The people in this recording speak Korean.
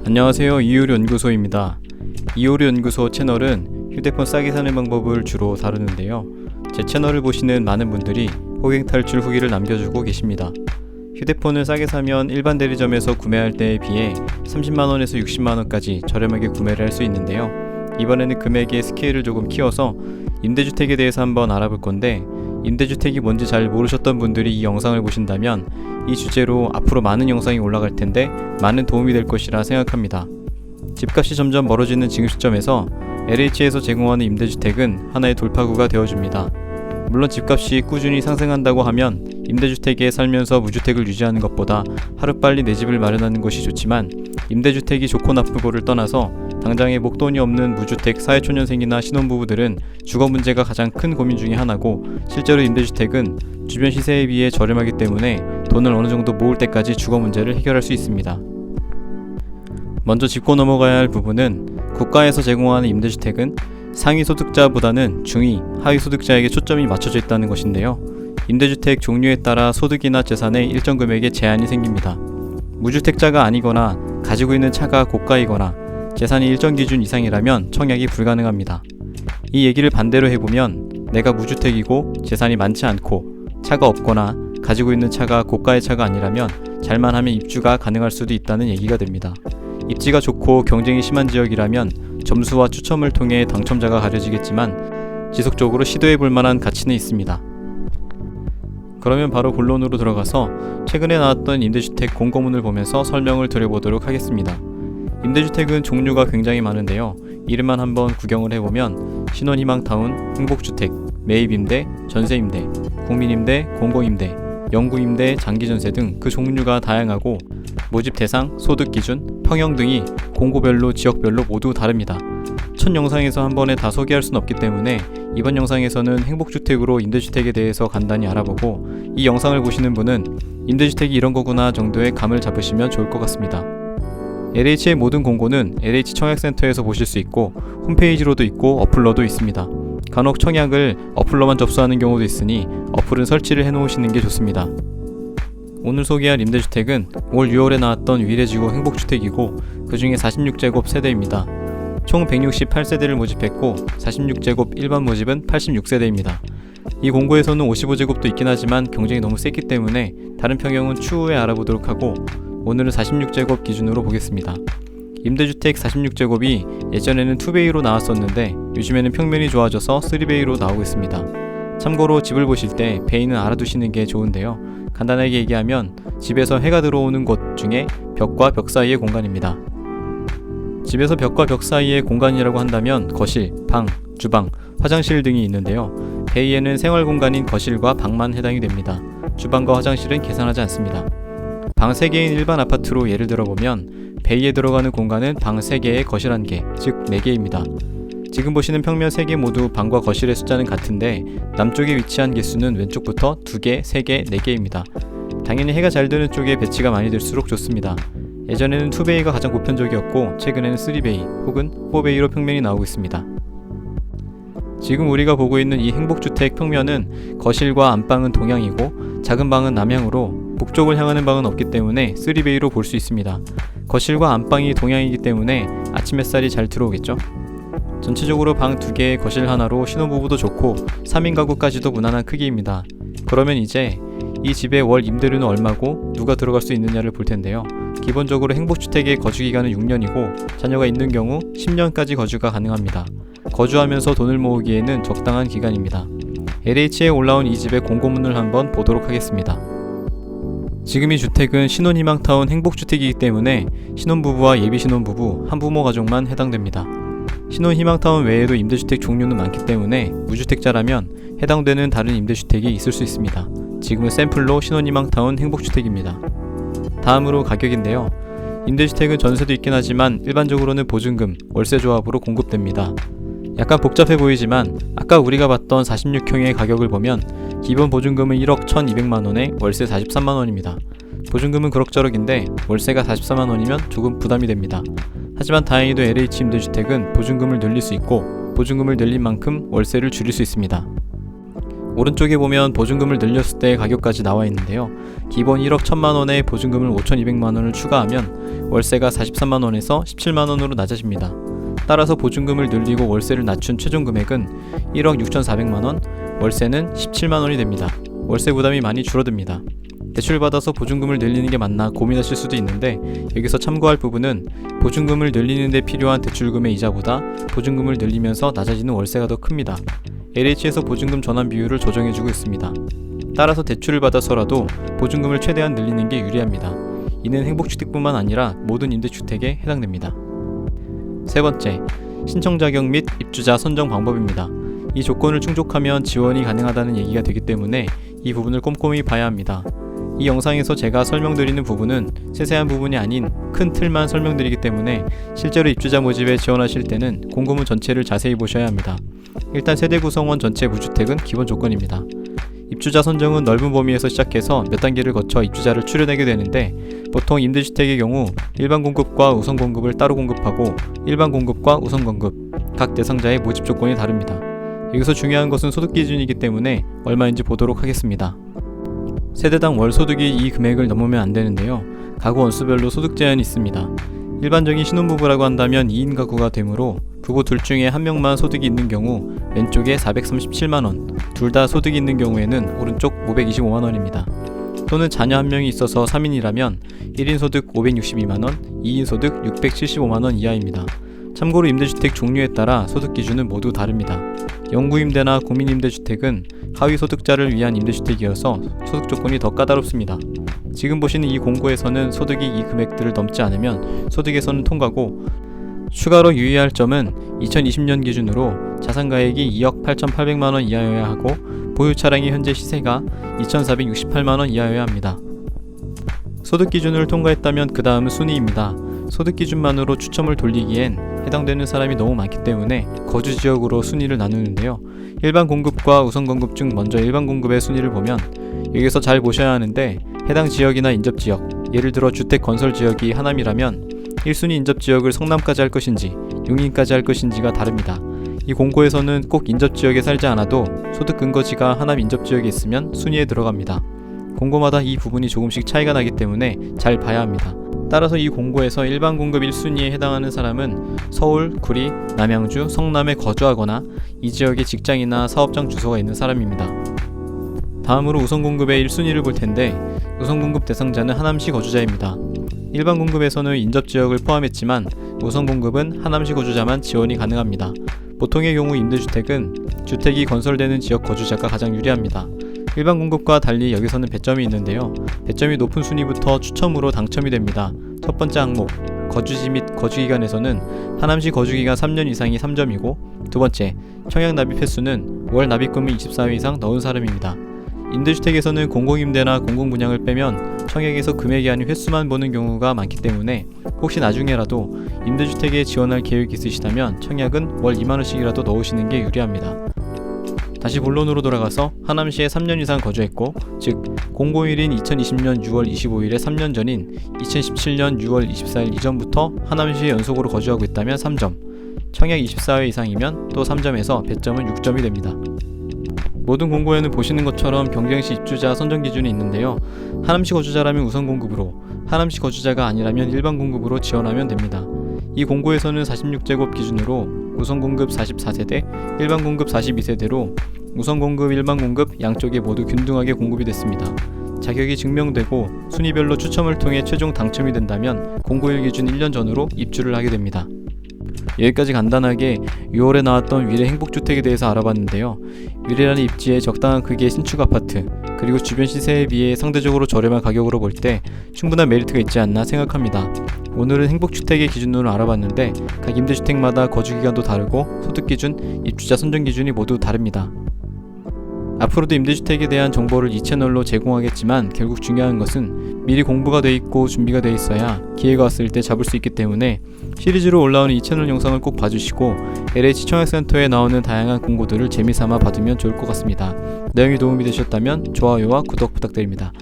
안녕하세요. 이효리연구소입니다. 이효리연구소 채널은 휴대폰 싸게 사는 방법을 주로 다루는데요. 제 채널을 보시는 많은 분들이 호갱 탈출 후기를 남겨주고 계십니다. 휴대폰을 싸게 사면 일반 대리점에서 구매할 때에 비해 30만원에서 60만원까지 저렴하게 구매를 할 수 있는데요. 이번에는 금액의 스케일을 조금 키워서 임대주택에 대해서 한번 알아볼 건데, 임대주택이 뭔지 잘 모르셨던 분들이 이 영상을 보신다면 이 주제로 앞으로 많은 영상이 올라갈 텐데 많은 도움이 될 것이라 생각합니다. 집값이 점점 멀어지는 지금 시점에서 LH에서 제공하는 임대주택은 하나의 돌파구가 되어줍니다. 물론 집값이 꾸준히 상승한다고 하면 임대주택에 살면서 무주택을 유지하는 것보다 하루빨리 내 집을 마련하는 것이 좋지만, 임대주택이 좋고 나쁘고를 떠나서 당장에 목돈이 없는 무주택 사회초년생이나 신혼부부들은 주거 문제가 가장 큰 고민 중에 하나고, 실제로 임대주택은 주변 시세에 비해 저렴하기 때문에 돈을 어느 정도 모을 때까지 주거 문제를 해결할 수 있습니다. 먼저 짚고 넘어가야 할 부분은, 국가에서 제공하는 임대주택은 상위 소득자보다는 중위, 하위 소득자에게 초점이 맞춰져 있다는 것인데요. 임대주택 종류에 따라 소득이나 재산의 일정 금액에 제한이 생깁니다. 무주택자가 아니거나 가지고 있는 차가 고가이거나 재산이 일정 기준 이상이라면 청약이 불가능합니다. 이 얘기를 반대로 해보면, 내가 무주택이고 재산이 많지 않고 차가 없거나 가지고 있는 차가 고가의 차가 아니라면 잘만 하면 입주가 가능할 수도 있다는 얘기가 됩니다. 입지가 좋고 경쟁이 심한 지역이라면 점수와 추첨을 통해 당첨자가 가려지겠지만 지속적으로 시도해볼 만한 가치는 있습니다. 그러면 바로 본론으로 들어가서 최근에 나왔던 임대주택 공고문을 보면서 설명을 드려보도록 하겠습니다. 임대주택은 종류가 굉장히 많은데요. 이름만 한번 구경을 해보면 신혼희망타운, 행복주택, 매입임대, 전세임대, 국민임대, 공공임대, 영구임대, 장기전세 등 그 종류가 다양하고, 모집 대상, 소득 기준, 평형 등이 공고별로 지역별로 모두 다릅니다. 첫 영상에서 한 번에 다 소개할 수는 없기 때문에 이번 영상에서는 행복주택으로 임대주택에 대해서 간단히 알아보고, 이 영상을 보시는 분은 임대주택이 이런 거구나 정도의 감을 잡으시면 좋을 것 같습니다. LH의 모든 공고는 LH 청약센터에서 보실 수 있고, 홈페이지로도 있고 어플로도 있습니다. 간혹 청약을 어플로만 접수하는 경우도 있으니 어플은 설치를 해놓으시는 게 좋습니다. 오늘 소개할 임대주택은 올 6월에 나왔던 위례지구 행복주택이고, 그 중에 46제곱 세대입니다. 총 168세대를 모집했고 46제곱 일반 모집은 86세대입니다. 이 공고에서는 55제곱도 있긴 하지만 경쟁이 너무 세기 때문에 다른 평형은 추후에 알아보도록 하고, 오늘은 46제곱 기준으로 보겠습니다. 임대주택 46제곱이 예전에는 2베이로 나왔었는데 요즘에는 평면이 좋아져서 3베이로 나오고 있습니다. 참고로 집을 보실 때 베이는 알아두시는 게 좋은데요. 간단하게 얘기하면 집에서 해가 들어오는 곳 중에 벽과 벽 사이의 공간입니다. 집에서 벽과 벽 사이의 공간이라고 한다면 거실, 방, 주방, 화장실 등이 있는데요. 베이에는 생활 공간인 거실과 방만 해당이 됩니다. 주방과 화장실은 계산하지 않습니다. 방 3개인 일반 아파트로 예를 들어보면 베이에 들어가는 공간은 방 3개에 거실 1개, 즉 4개입니다. 지금 보시는 평면 3개 모두 방과 거실의 숫자는 같은데 남쪽에 위치한 개수는 왼쪽부터 2개, 3개, 4개입니다. 당연히 해가 잘 드는 쪽에 배치가 많이 될수록 좋습니다. 예전에는 2베이가 가장 보편적이었고 최근에는 3베이 혹은 4베이로 평면이 나오고 있습니다. 지금 우리가 보고 있는 이 행복주택 평면은 거실과 안방은 동향이고 작은 방은 남향으로, 북쪽을 향하는 방은 없기 때문에 3베이로 볼 수 있습니다. 거실과 안방이 동향이기 때문에 아침 햇살이 잘 들어오겠죠. 전체적으로 방 2개에 거실 하나로 신혼부부도 좋고 3인 가구까지도 무난한 크기입니다. 그러면 이제 이 집의 월 임대료는 얼마고 누가 들어갈 수 있느냐를 볼 텐데요. 기본적으로 행복주택의 거주기간은 6년이고 자녀가 있는 경우 10년까지 거주가 가능합니다. 거주하면서 돈을 모으기에는 적당한 기간입니다. LH에 올라온 이 집의 공고문을 한번 보도록 하겠습니다. 지금 이 주택은 신혼희망타운 행복주택이기 때문에 신혼부부와 예비신혼부부, 한부모 가족만 해당됩니다. 신혼희망타운 외에도 임대주택 종류는 많기 때문에 무주택자라면 해당되는 다른 임대주택이 있을 수 있습니다. 지금은 샘플로 신혼희망타운 행복주택입니다. 다음으로 가격인데요. 임대주택은 전세도 있긴 하지만 일반적으로는 보증금, 월세조합으로 공급됩니다. 약간 복잡해 보이지만 아까 우리가 봤던 46형의 가격을 보면 기본 보증금은 1억 1200만원에 월세 43만원입니다. 보증금은 그럭저럭인데 월세가 44만원이면 조금 부담이 됩니다. 하지만 다행히도 LH 임대주택은 보증금을 늘릴 수 있고 보증금을 늘린 만큼 월세를 줄일 수 있습니다. 오른쪽에 보면 보증금을 늘렸을 때 가격까지 나와 있는데요. 기본 1억 1천만원에 보증금을 5,200만원을 추가하면 월세가 43만원에서 17만원으로 낮아집니다. 따라서 보증금을 늘리고 월세를 낮춘 최종 금액은 1억 6,400만원, 월세는 17만원이 됩니다. 월세 부담이 많이 줄어듭니다. 대출받아서 보증금을 늘리는 게 맞나 고민하실 수도 있는데, 여기서 참고할 부분은 보증금을 늘리는 데 필요한 대출금의 이자보다 보증금을 늘리면서 낮아지는 월세가 더 큽니다. LH에서 보증금 전환 비율을 조정해주고 있습니다. 따라서 대출을 받아서라도 보증금을 최대한 늘리는 게 유리합니다. 이는 행복주택뿐만 아니라 모든 임대주택에 해당됩니다. 세 번째, 신청 자격 및 입주자 선정 방법입니다. 이 조건을 충족하면 지원이 가능하다는 얘기가 되기 때문에 이 부분을 꼼꼼히 봐야 합니다. 이 영상에서 제가 설명드리는 부분은 세세한 부분이 아닌 큰 틀만 설명드리기 때문에 실제로 입주자 모집에 지원하실 때는 공고문 전체를 자세히 보셔야 합니다. 일단 세대 구성원 전체 무주택은 기본 조건입니다. 입주자 선정은 넓은 범위에서 시작해서 몇 단계를 거쳐 입주자를 추려내게 되는데, 보통 임대주택의 경우 일반 공급과 우선 공급을 따로 공급하고 일반 공급과 우선 공급, 각 대상자의 모집 조건이 다릅니다. 여기서 중요한 것은 소득 기준이기 때문에 얼마인지 보도록 하겠습니다. 세대당 월 소득이 이 금액을 넘으면 안 되는데요. 가구 원수별로 소득 제한이 있습니다. 일반적인 신혼부부라고 한다면 2인 가구가 되므로 부부 둘 중에 한 명만 소득이 있는 경우 왼쪽에 437만원, 둘 다 소득이 있는 경우에는 오른쪽 525만원입니다. 또는 자녀 한 명이 있어서 3인이라면 1인 소득 562만원, 2인 소득 675만원 이하입니다. 참고로 임대주택 종류에 따라 소득 기준은 모두 다릅니다. 영구임대나 국민임대주택은 하위소득자를 위한 임대주택이어서 소득 조건이 더 까다롭습니다. 지금 보시는 이 공고에서는 소득이 이 금액들을 넘지 않으면 소득에서는 통과고, 추가로 유의할 점은 2020년 기준으로 자산가액이 2억 8,800만원 이하여야 하고 보유 차량의 현재 시세가 2,468만원 이하여야 합니다. 소득 기준을 통과했다면 그 다음은 순위입니다. 소득 기준만으로 추첨을 돌리기엔 해당되는 사람이 너무 많기 때문에 거주 지역으로 순위를 나누는데요. 일반 공급과 우선 공급 중 먼저 일반 공급의 순위를 보면 여기서 잘 보셔야 하는데, 해당 지역이나 인접 지역, 예를 들어 주택 건설 지역이 하남이라면 1순위 인접 지역을 성남까지 할 것인지 용인까지 할 것인지가 다릅니다. 이 공고에서는 꼭 인접 지역에 살지 않아도 소득 근거지가 하남 인접 지역에 있으면 순위에 들어갑니다. 공고마다 이 부분이 조금씩 차이가 나기 때문에 잘 봐야 합니다. 따라서 이 공고에서 일반 공급 1순위에 해당하는 사람은 서울, 구리, 남양주, 성남에 거주하거나 이 지역에 직장이나 사업장 주소가 있는 사람입니다. 다음으로 우선 공급의 1순위를 볼 텐데, 우선 공급 대상자는 하남시 거주자입니다. 일반 공급에서는 인접 지역을 포함했지만 우선 공급은 하남시 거주자만 지원이 가능합니다. 보통의 경우 임대주택은 주택이 건설되는 지역 거주자가 가장 유리합니다. 일반 공급과 달리 여기서는 배점이 있는데요. 배점이 높은 순위부터 추첨으로 당첨이 됩니다. 첫 번째 항목, 거주지 및 거주기간에서는 하남시 거주기간 3년 이상이 3점이고, 두 번째, 청약 납입 횟수는 월 납입금을 24회 이상 넣은 사람입니다. 임대주택에서는 공공임대나 공공분양을 빼면 청약에서 금액이 아닌 횟수만 보는 경우가 많기 때문에 혹시 나중에라도 임대주택에 지원할 계획이 있으시다면 청약은 월 2만원씩이라도 넣으시는 게 유리합니다. 다시 본론으로 돌아가서 하남시에 3년 이상 거주했고, 즉 공고일인 2020년 6월 25일에 3년 전인 2017년 6월 24일 이전부터 하남시에 연속으로 거주하고 있다면 3점, 청약 24회 이상이면 또 3점에서 배점은 6점이 됩니다. 모든 공고에는 보시는 것처럼 경쟁시 입주자 선정 기준이 있는데요. 하남시 거주자라면 우선 공급으로, 하남시 거주자가 아니라면 일반 공급으로 지원하면 됩니다. 이 공고에서는 46제곱 기준으로 우선 공급 44세대, 일반 공급 42세대로 우선 공급, 일반 공급 양쪽에 모두 균등하게 공급이 됐습니다. 자격이 증명되고 순위별로 추첨을 통해 최종 당첨이 된다면 공고일 기준 1년 전으로 입주를 하게 됩니다. 여기까지 간단하게 6월에 나왔던 위례 행복주택에 대해서 알아봤는데요. 위례라는 입지에 적당한 크기의 신축 아파트, 그리고 주변 시세에 비해 상대적으로 저렴한 가격으로 볼 때 충분한 메리트가 있지 않나 생각합니다. 오늘은 행복주택의 기준으로 알아봤는데 각 임대주택마다 거주기간도 다르고 소득기준, 입주자 선정 기준이 모두 다릅니다. 앞으로도 임대주택에 대한 정보를 이 채널로 제공하겠지만 결국 중요한 것은 미리 공부가 돼 있고 준비가 돼 있어야 기회가 왔을 때 잡을 수 있기 때문에 시리즈로 올라오는 이 채널 영상을 꼭 봐주시고 LH 청약센터에 나오는 다양한 공고들을 재미삼아 봐두면 좋을 것 같습니다. 내용이 도움이 되셨다면 좋아요와 구독 부탁드립니다.